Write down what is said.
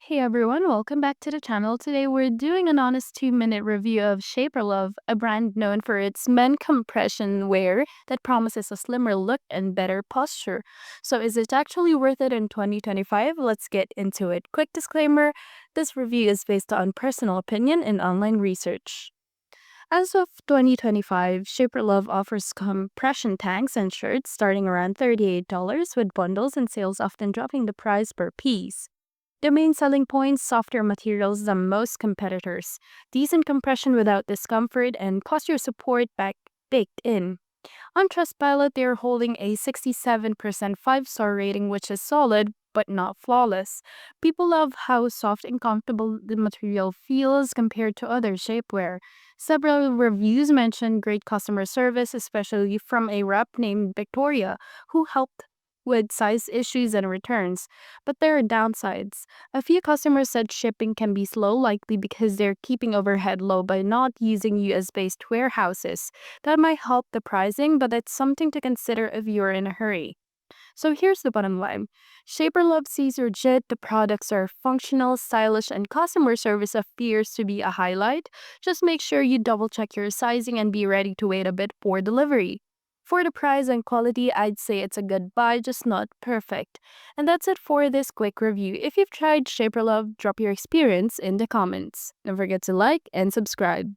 Hey everyone, welcome back to the channel. Today we're doing an honest 2-minute review of ShaperLuv, a brand known for its men compression wear that promises a slimmer look and better posture. So is it actually worth it in 2025? Let's get into it. Quick disclaimer, this review is based on personal opinion and online research. As of 2025, ShaperLuv offers compression tanks and shirts starting around $38 with bundles and sales often dropping the price per piece. The main selling points: softer materials than most competitors, decent compression without discomfort, and posture support baked in. On Trustpilot, they're holding a 67% 5-star rating, which is solid but not flawless. People love how soft and comfortable the material feels compared to other shapewear. Several reviews mention great customer service, especially from a rep named Victoria, who helped with size issues and returns. But there are downsides. A few customers said shipping can be slow, likely because they're keeping overhead low by not using US-based warehouses. That might help the pricing, but it's something to consider if you're in a hurry. So here's the bottom line. ShaperLuv sees legit, the products are functional, stylish, and customer service appears to be a highlight. Just make sure you double check your sizing and be ready to wait a bit for delivery. For the price and quality, I'd say it's a good buy, just not perfect. And that's it for this quick review. If you've tried ShaperLuv, drop your experience in the comments. Don't forget to like and subscribe.